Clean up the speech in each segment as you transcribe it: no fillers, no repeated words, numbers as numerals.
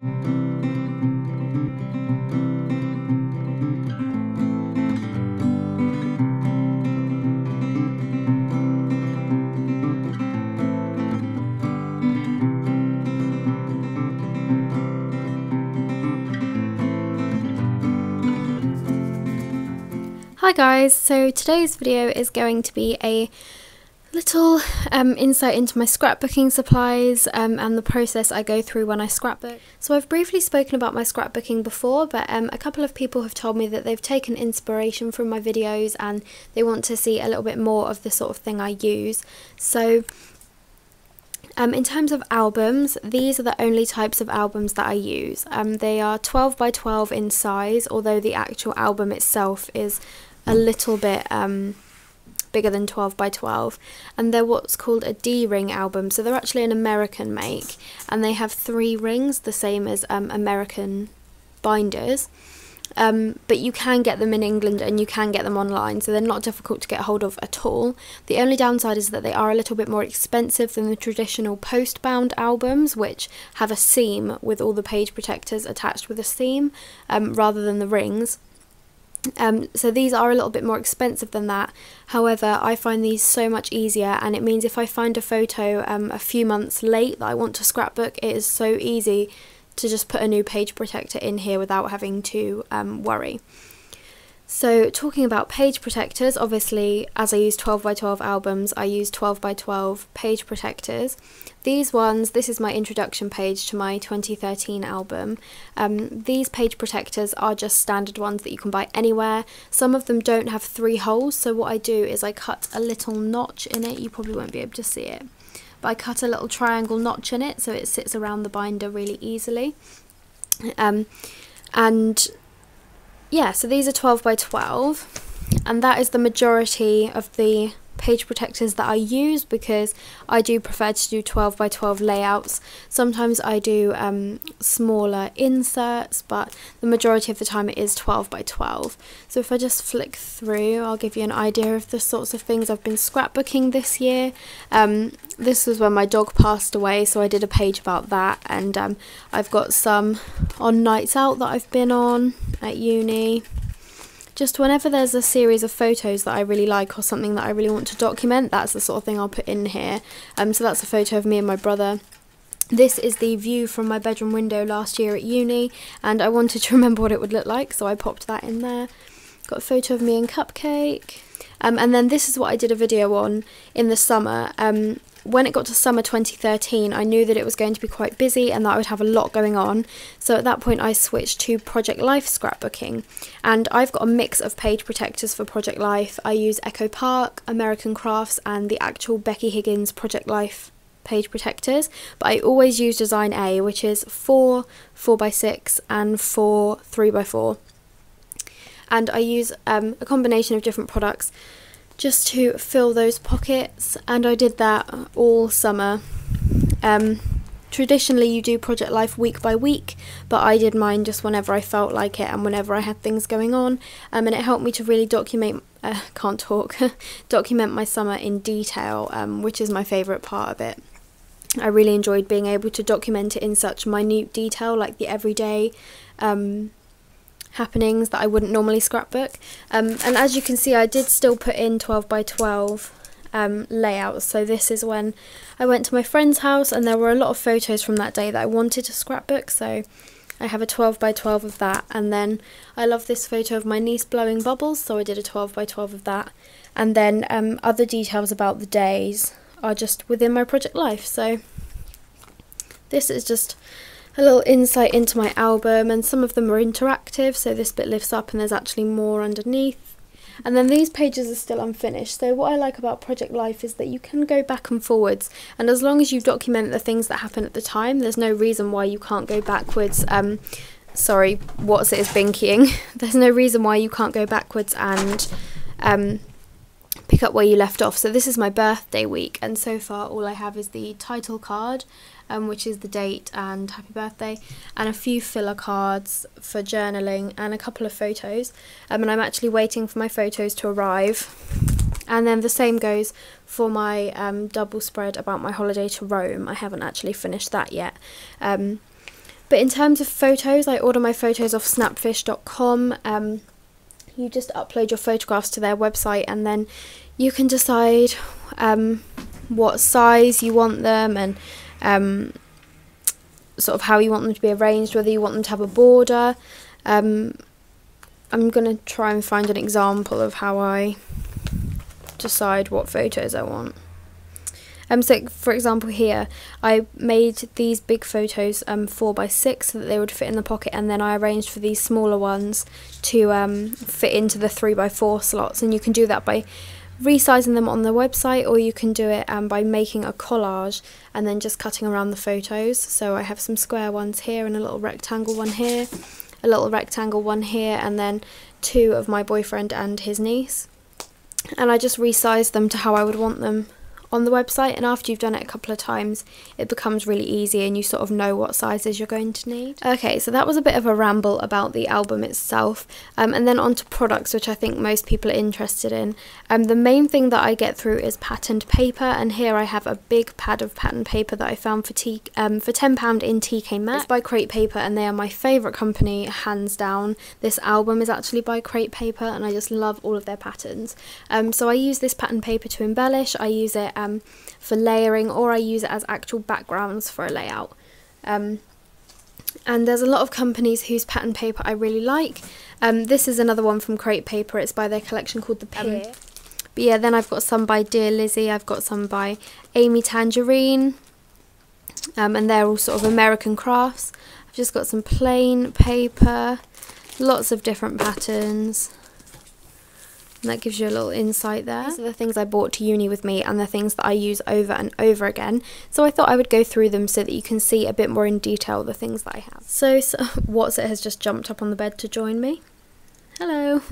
Hi guys, so today's video is going to be a little insight into my scrapbooking supplies and the process I go through when I scrapbook. So I've briefly spoken about my scrapbooking before, but a couple of people have told me that they've taken inspiration from my videos and they want to see a little bit more of the sort of thing I use. So in terms of albums, these are the only types of albums that I use. They are 12 by 12 in size, although the actual album itself is a little bit bigger than 12 by 12, and they're what's called a D-ring album. So they're actually an American make, and they have 3 rings, the same as American binders. But you can get them in England and you can get them online, so they're not difficult to get hold of at all. The only downside is that they are a little bit more expensive than the traditional post-bound albums, which have a seam with all the page protectors attached with a seam rather than the rings. So these are a little bit more expensive than that. However, I find these so much easier, and it means if I find a photo a few months late that I want to scrapbook, it is so easy to just put a new page protector in here without having to worry. So talking about page protectors, obviously as I use 12 by 12 albums, I use 12 by 12 page protectors. These ones, this is my introduction page to my 2013 album. These page protectors are just standard ones that you can buy anywhere. Some of them don't have 3 holes, so what I do is I cut a little notch in it. You probably won't be able to see it, but I cut a little triangle notch in it so it sits around the binder really easily. And yeah, so these are 12 by 12, and that is the majority of the page protectors that I use, because I do prefer to do 12 by 12 layouts. Sometimes I do smaller inserts, but the majority of the time it is 12 by 12. So if I just flick through, I'll give you an idea of the sorts of things I've been scrapbooking this year. This was when my dog passed away, so I did a page about that, and I've got some on nights out that I've been on at uni. Just whenever there's a series of photos that I really like or something that I really want to document, that's the sort of thing I'll put in here. So that's a photo of me and my brother. This is the view from my bedroom window last year at uni, and I wanted to remember what it would look like, so I popped that in there. Got a photo of me and Cupcake. And then this is what I did a video on in the summer. When it got to summer 2013, I knew that it was going to be quite busy and that I would have a lot going on. So at that point I switched to Project Life scrapbooking, and I've got a mix of page protectors for Project Life. I use Echo Park, American Crafts and the actual Becky Higgins Project Life page protectors, but I always use Design A, which is 4 4x6 and 4 3x4. And I use a combination of different products just to fill those pockets, and I did that all summer. Traditionally you do Project Life week by week, but I did mine just whenever I felt like it and whenever I had things going on, and it helped me to really document document my summer in detail, which is my favourite part of it. I really enjoyed being able to document it in such minute detail, like the everyday happenings that I wouldn't normally scrapbook. And as you can see, I did still put in 12 by 12 layouts. So this is when I went to my friend's house, and there were a lot of photos from that day that I wanted to scrapbook, so I have a 12 by 12 of that. And then I love this photo of my niece blowing bubbles, so I did a 12 by 12 of that. And then other details about the days are just within my Project Life. So this is just a little insight into my album, and some of them are interactive, so this bit lifts up and there's actually more underneath. And then these pages are still unfinished, so what I like about Project Life is that you can go back and forwards, and as long as you document the things that happen at the time, there's no reason why you can't go backwards. Sorry, what's it is binkying. There's no reason why you can't go backwards and pick up where you left off. So this is my birthday week, and so far all I have is the title card, which is the date and happy birthday, and a few filler cards for journaling and a couple of photos, and I'm actually waiting for my photos to arrive. And then the same goes for my double spread about my holiday to Rome. I haven't actually finished that yet, But in terms of photos, I order my photos off snapfish.com. You just upload your photographs to their website, and then you can decide what size you want them, and sort of how you want them to be arranged, whether you want them to have a border. I'm going to try and find an example of how I decide what photos I want. So for example here, I made these big photos 4x6 so that they would fit in the pocket, and then I arranged for these smaller ones to fit into the 3x4 slots, and you can do that by resizing them on the website, or you can do it by making a collage and then just cutting around the photos. So I have some square ones here and a little rectangle one here, a little rectangle one here, and then 2 of my boyfriend and his niece, and I just resized them to how I would want them on the website. And after you've done it a couple of times, it becomes really easy and you sort of know what sizes you're going to need. Okay, so that was a bit of a ramble about the album itself, and then on to products, which I think most people are interested in. The main thing that I get through is patterned paper, and here I have a big pad of patterned paper that I found for £10 in TK Maxx. It's by Crate Paper, and they are my favourite company, hands down. This album is actually by Crate Paper, and I just love all of their patterns. So I use this patterned paper to embellish. I use it for layering, or I use it as actual backgrounds for a layout. And there's a lot of companies whose pattern paper I really like. This is another one from Crate Paper. It's by their collection called the Pier. But yeah, then I've got some by Dear Lizzie, I've got some by Amy Tangerine, and they're all sort of American crafts. I've just got some plain paper, lots of different patterns. And that gives you a little insight there. These are the things I brought to uni with me, and the things that I use over and over again. So I thought I would go through them so that you can see a bit more in detail the things that I have. So What's It has just jumped up on the bed to join me. Hello.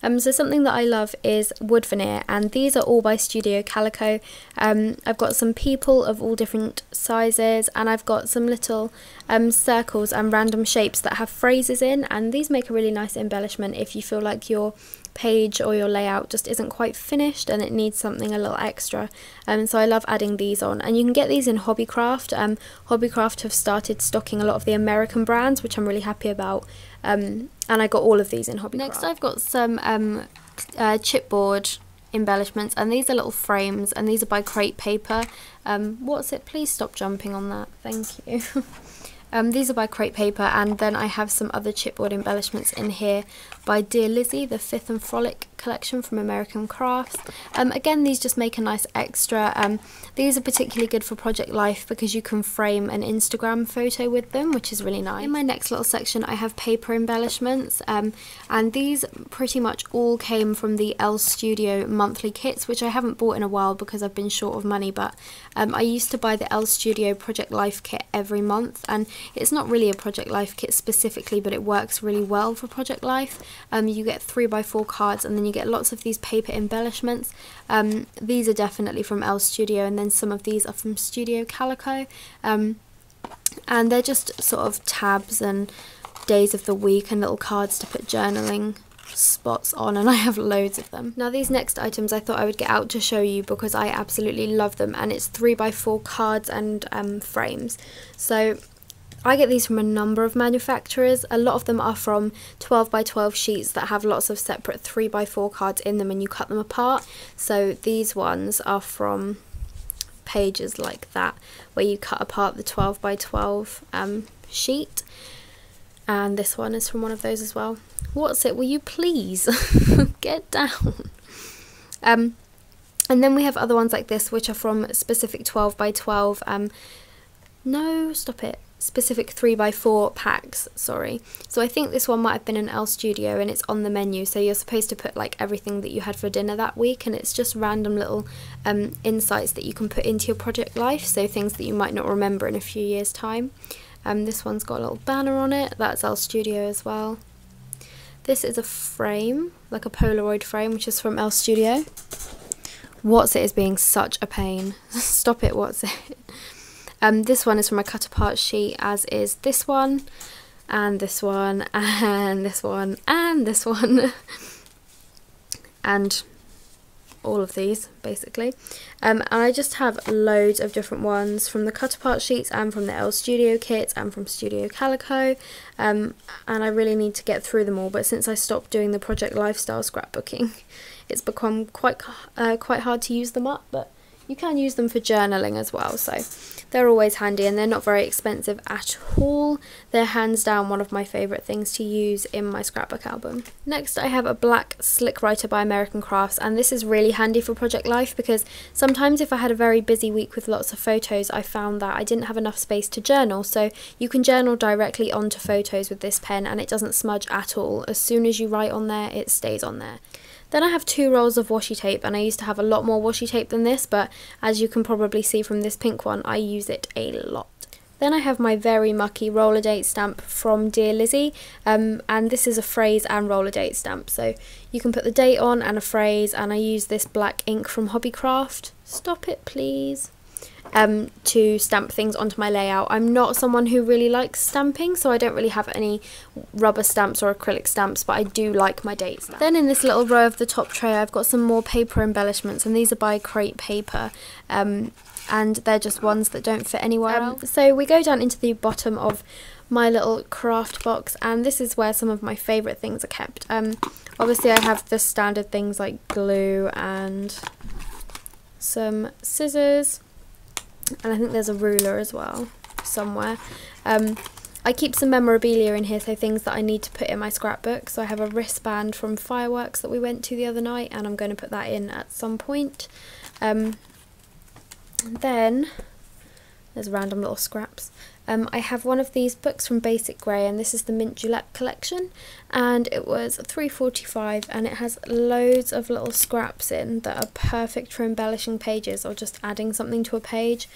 So something that I love is wood veneer, and these are all by Studio Calico. I've got some people of all different sizes, and I've got some little circles and random shapes that have phrases in, and these make a really nice embellishment if you feel like your page or your layout just isn't quite finished and it needs something a little extra. So I love adding these on, and you can get these in Hobbycraft. Hobbycraft have started stocking a lot of the American brands, which I'm really happy about, and I got all of these in Hobbycraft. Next I've got some chipboard embellishments, and these are little frames, and these are by Crate Paper. What's it? Please stop jumping on that, thank you. These are by Crate Paper, and then I have some other chipboard embellishments in here by Dear Lizzie, the Fifth and Frolic collection from American Crafts. Again, these just make a nice extra. These are particularly good for Project Life because you can frame an Instagram photo with them, which is really nice. In my next little section I have paper embellishments, and these pretty much all came from the Elle Studio monthly kits, which I haven't bought in a while because I've been short of money, but I used to buy the Elle Studio Project Life kit every month, and it's not really a Project Life kit specifically, but it works really well for Project Life. You get 3x4 cards, and then you get lots of these paper embellishments. These are definitely from Elle Studio, and then some of these are from Studio Calico, and they're just sort of tabs and days of the week and little cards to put journaling spots on, and I have loads of them. Now these next items I thought I would get out to show you because I absolutely love them, and it's 3x4 cards and frames. So I get these from a number of manufacturers. A lot of them are from 12x12 sheets that have lots of separate 3x4 cards in them, and you cut them apart. So these ones are from pages like that, where you cut apart the 12x12 sheet, and this one is from one of those as well. What's it? Will you please get down? And then we have other ones like this, which are from specific 12x12. No, stop it. Specific 3x4 packs, sorry. So I think this one might have been an Elle Studio, and it's on the menu, so you're supposed to put like everything that you had for dinner that week, and it's just random little insights that you can put into your Project Life, so things that you might not remember in a few years time. This one's got a little banner on it, that's Elle Studio as well. This is a frame, like a Polaroid frame, which is from Elle Studio. What's It is being such a pain. Stop it, What's It? This one is from a cut apart sheet, as is this one, and this one, and this one, and this one, and all of these basically, and I just have loads of different ones from the cut apart sheets and from the Elle Studio kits and from Studio Calico, and I really need to get through them all, but since I stopped doing the Project Lifestyle scrapbooking, it's become quite hard to use them up, but you can use them for journaling as well, so they're always handy, and they're not very expensive at all. They're hands down one of my favourite things to use in my scrapbook album. Next I have a black Slick Writer by American Crafts, and this is really handy for Project Life because sometimes if I had a very busy week with lots of photos, I found that I didn't have enough space to journal, so you can journal directly onto photos with this pen and it doesn't smudge at all. As soon as you write on there, it stays on there. Then I have 2 rolls of washi tape, and I used to have a lot more washi tape than this, but as you can probably see from this pink one, I use it a lot. Then I have my very mucky roller date stamp from Dear Lizzie, and this is a phrase and roller date stamp, so you can put the date on and a phrase, and I use this black ink from Hobbycraft, stop it please, to stamp things onto my layout. I'm not someone who really likes stamping, so I don't really have any rubber stamps or acrylic stamps, but I do like my date stamp. Then in this little row of the top tray I've got some more paper embellishments, and these are by Crate Paper, and they're just ones that don't fit anywhere else. So we go down into the bottom of my little craft box, and this is where some of my favourite things are kept. Obviously I have the standard things like glue and some scissors, and I think there's a ruler as well somewhere. I keep some memorabilia in here, so things that I need to put in my scrapbook. So I have a wristband from fireworks that we went to the other night, and I'm going to put that in at some point. Then there's random little scraps. I have one of these books from Basic Grey, and this is the Mint Julep collection, and it was £3.45, and it has loads of little scraps in that are perfect for embellishing pages or just adding something to a page.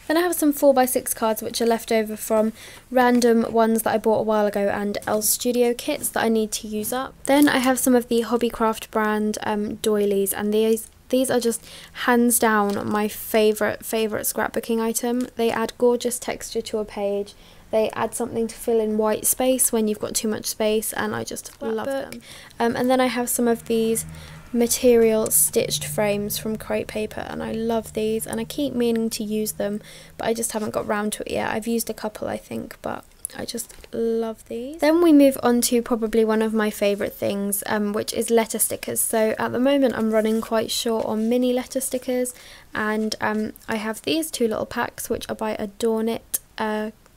Then I have some 4x6 cards which are left over from random ones that I bought a while ago and Elle Studio kits that I need to use up. Then I have some of the Hobbycraft brand doilies, and these are just hands down my favourite scrapbooking item. They add gorgeous texture to a page. They add something to fill in white space when you've got too much space, and I just love them. And then I have some of these material stitched frames from Crate Paper, and I love these, and I keep meaning to use them, but I just haven't got round to it yet. I've used a couple I think, but I just love these. Then we move on to probably one of my favourite things, which is letter stickers. So at the moment I'm running quite short on mini letter stickers, and I have these 2 little packs which are by Adorn It,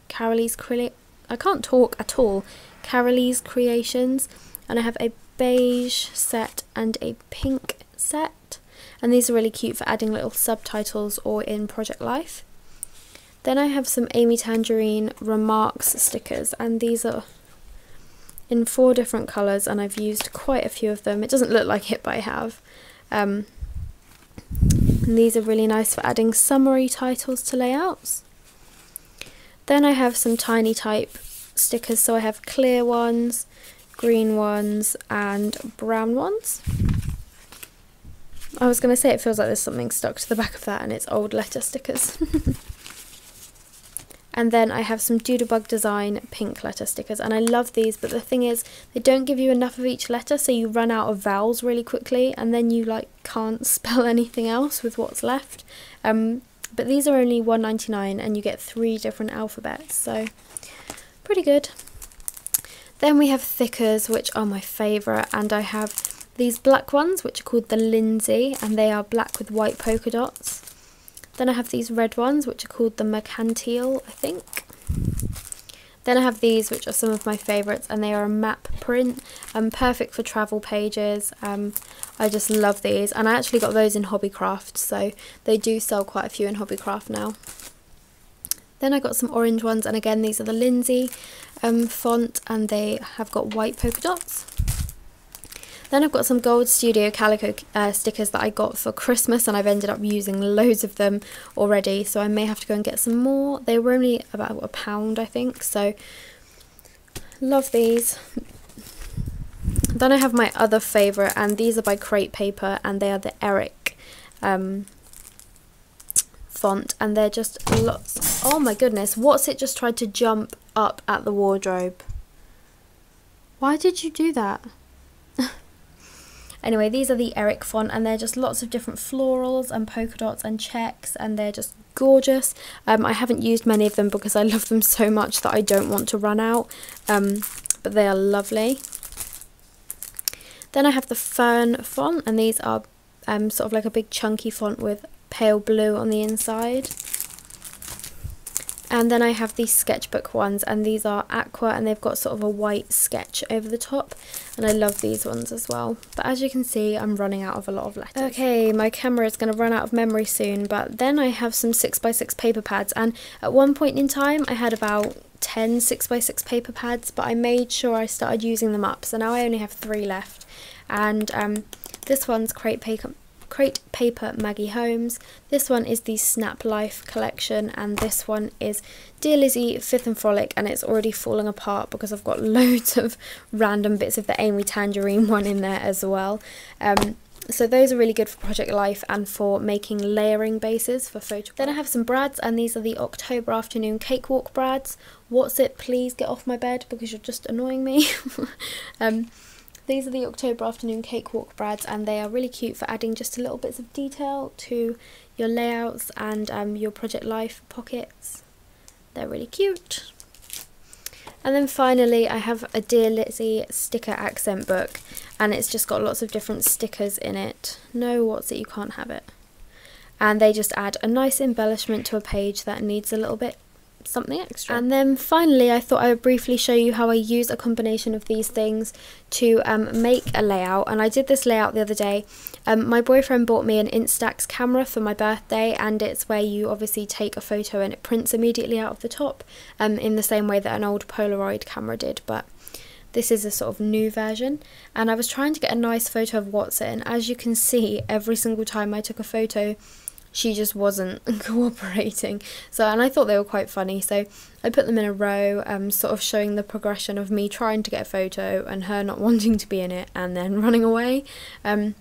Carolee's Creations, and I have a beige set and a pink set, and these are really cute for adding little subtitles or in Project Life. Then I have some Amy Tangerine Remarks stickers, and these are in 4 different colours, and I've used quite a few of them. It doesn't look like it, but I have. And these are really nice for adding summary titles to layouts. Then I have some tiny type stickers, so I have clear ones, green ones and brown ones. I was going to say it feels like there's something stuck to the back of that, and it's old letter stickers. And then I have some Doodlebug Design pink letter stickers, and I love these, but the thing is they don't give you enough of each letter, so you run out of vowels really quickly, and then you like can't spell anything else with what's left. But these are only £1.99, and you get 3 different alphabets, so pretty good. Then we have thickers, which are my favourite, and I have these black ones which are called the Lindsay, and they are black with white polka dots. Then I have these red ones which are called the Mercantile, I think. Then I have these which are some of my favourites, and they are a map print, perfect for travel pages. I just love these, and I actually got those in Hobbycraft, so they do sell quite a few in Hobbycraft now. Then I got some orange ones, and again these are the Lindsay font, and they have got white polka dots. Then I've got some gold Studio Calico stickers that I got for Christmas, and I've ended up using loads of them already, so I may have to go and get some more. They were only about £1, I think, so love these. Then I have my other favourite, and these are by Crate Paper, and they are the Eric font, and they're just lots. Oh my goodness, what's it just tried to jump up at the wardrobe? Why did you do that? Anyway, these are the Eric font, and they're just lots of different florals and polka dots and checks, and they're just gorgeous. I haven't used many of them because I love them so much that I don't want to run out, but they are lovely. Then I have the Fern font, and these are sort of like a big chunky font with pale blue on the inside. And then I have these sketchbook ones, and these are aqua, and they've got sort of a white sketch over the top, and I love these ones as well. But as you can see, I'm running out of a lot of letters. Okay, my camera is going to run out of memory soon, but then I have some 6x6 paper pads, and at one point in time I had about 10 6x6 paper pads, but I made sure I started using them up, so now I only have 3 left. And this one's Crate Paper Maggie Holmes. This one is the Snap Life collection, and this one is Dear Lizzie Fifth and Frolic, and it's already falling apart because I've got loads of random bits of the Amy Tangerine one in there as well. So those are really good for Project Life and for making layering bases for photographs. Then I have some brads, and these are the October Afternoon Cakewalk brads. What's it? Please get off my bed because you're just annoying me. These are the October Afternoon Cakewalk brads, and they are really cute for adding just a little bits of detail to your layouts and your Project Life pockets. They're really cute. And then finally I have a Dear Lizzie sticker accent book, and it's just got lots of different stickers in it. No, what's it? You can't have it. And they just add a nice embellishment to a page that needs a little bit something extra. And then finally I thought I would briefly show you how I use a combination of these things to make a layout, and I did this layout the other day. My boyfriend bought me an Instax camera for my birthday, and it's where you obviously take a photo and it prints immediately out of the top, in the same way that an old Polaroid camera did, but this is a sort of new version. And I was trying to get a nice photo of Watson, and as you can see, every single time I took a photo she just wasn't cooperating. And I thought they were quite funny, so I put them in a row, sort of showing the progression of me trying to get a photo and her not wanting to be in it and then running away. And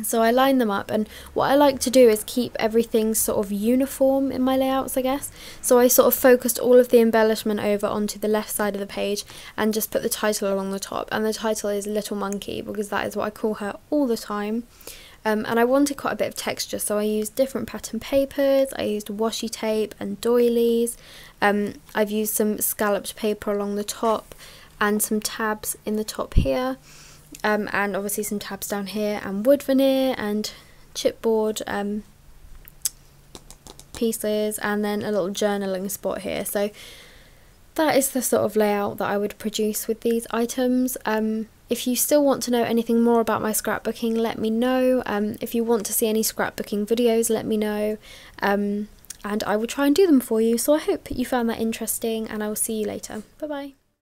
so I lined them up, and what I like to do is keep everything sort of uniform in my layouts, I guess. So I sort of focused all of the embellishment over onto the left side of the page and just put the title along the top, and the title is Little Monkey because that is what I call her all the time. And I wanted quite a bit of texture, so I used different pattern papers, I used washi tape and doilies, I've used some scalloped paper along the top and some tabs in the top here, and obviously some tabs down here, and wood veneer and chipboard pieces, and then a little journaling spot here. So that is the sort of layout that I would produce with these items. If you still want to know anything more about my scrapbooking, let me know. If you want to see any scrapbooking videos, let me know. And I will try and do them for you. So I hope you found that interesting, and I will see you later. Bye bye.